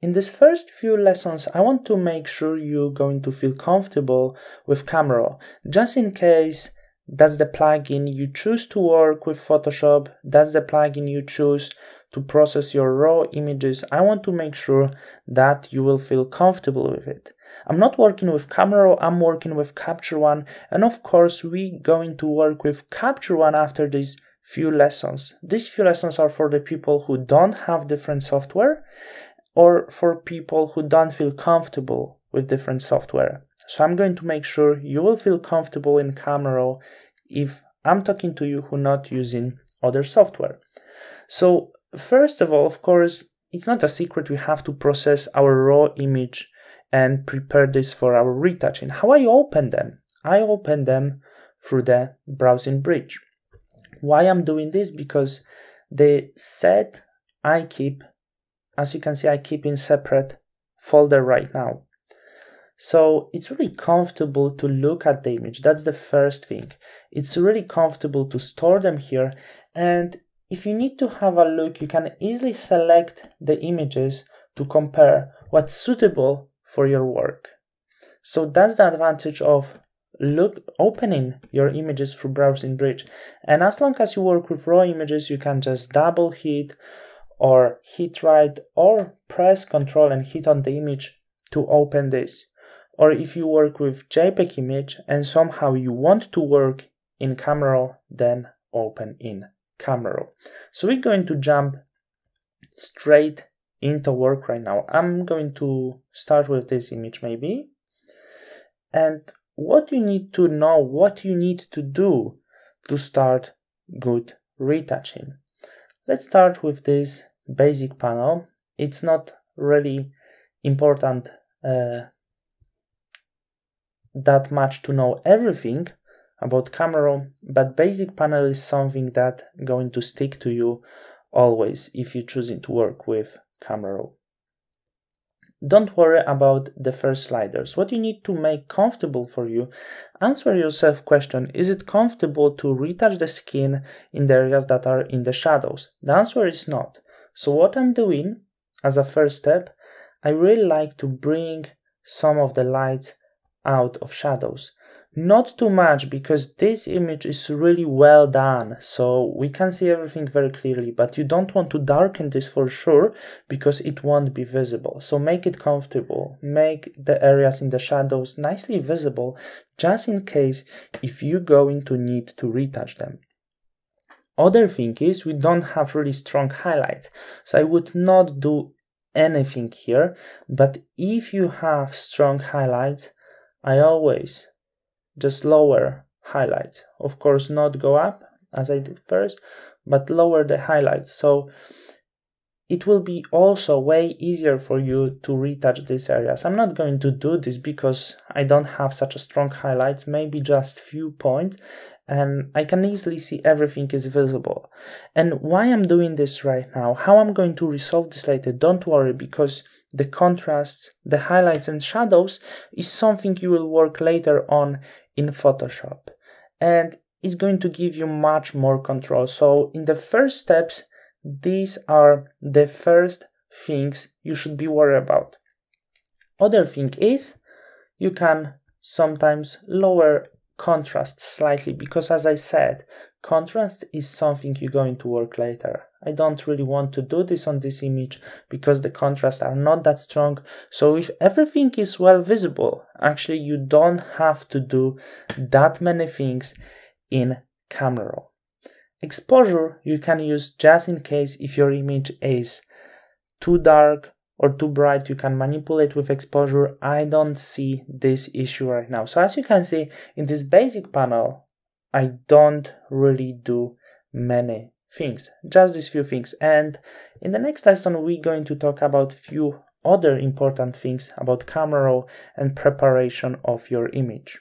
in this first few lessons, I want to make sure you're going to feel comfortable with Camera Raw. Just in case that's the plugin you choose to work with Photoshop, that's the plugin you choose to process your raw images, I want to make sure that you will feel comfortable with it. I'm not working with Camera Raw, I'm working with Capture One, and of course we're going to work with Capture One after these few lessons. These few lessons are for the people who don't have different software or for people who don't feel comfortable with different software. So I'm going to make sure you will feel comfortable in Camera Raw if I'm talking to you who are not using other software. So first of all, of course, it's not a secret we have to process our raw image and prepare this for our retouching. How I open them? I open them through the browsing bridge. Why I'm doing this? Because the set I keep, as you can see, I keep in separate folder right now. So it's really comfortable to look at the image. That's the first thing. It's really comfortable to store them here. And if you need to have a look, you can easily select the images to compare what's suitable for your work. So that's the advantage of opening your images through browsing bridge. And as long as you work with raw images, you can just double hit or hit right or press Ctrl and hit on the image to open this. Or if you work with JPEG image and somehow you want to work in Camera Raw, then open in Camera Raw. So we're going to jump straight into work right now. I'm going to start with this image maybe. And what you need to know, what you need to do to start good retouching. Let's start with this basic panel. It's not really important that much to know everything about Camera Raw, but basic panel is something that going to stick to you always if you're choosing to work with Camera Raw. Don't worry about the first sliders. What you need to make comfortable for you, answer yourself question, is it comfortable to retouch the skin in the areas that are in the shadows? The answer is not. So what I'm doing as a first step, I really like to bring some of the lights out of shadows. Not too much, because this image is really well done, so we can see everything very clearly, but you don't want to darken this for sure, because it won't be visible. So make it comfortable, make the areas in the shadows nicely visible, just in case if you're going to need to retouch them. Other thing is, we don't have really strong highlights, so I would not do anything here, but if you have strong highlights, I always just lower highlights. Of course, not go up as I did first, but lower the highlights. So it will be also way easier for you to retouch these areas. I'm not going to do this because I don't have such a strong highlights, maybe just few points, and I can easily see everything is visible. And why I'm doing this right now, how I'm going to resolve this later, don't worry, because the contrasts, the highlights and shadows is something you will work later on in Photoshop. And it's going to give you much more control. So in the first steps, these are the first things you should be worried about. Other thing is, you can sometimes lower contrast slightly, because as I said, contrast is something you're going to work later. I don't really want to do this on this image because the contrasts are not that strong. So if everything is well visible, actually you don't have to do that many things in Camera Raw. Exposure you can use just in case if your image is too dark or too bright, you can manipulate with exposure. I don't see this issue right now. So as you can see in this basic panel, I don't really do many things, just these few things. And in the next lesson, we're going to talk about few other important things about Camera Raw and preparation of your image.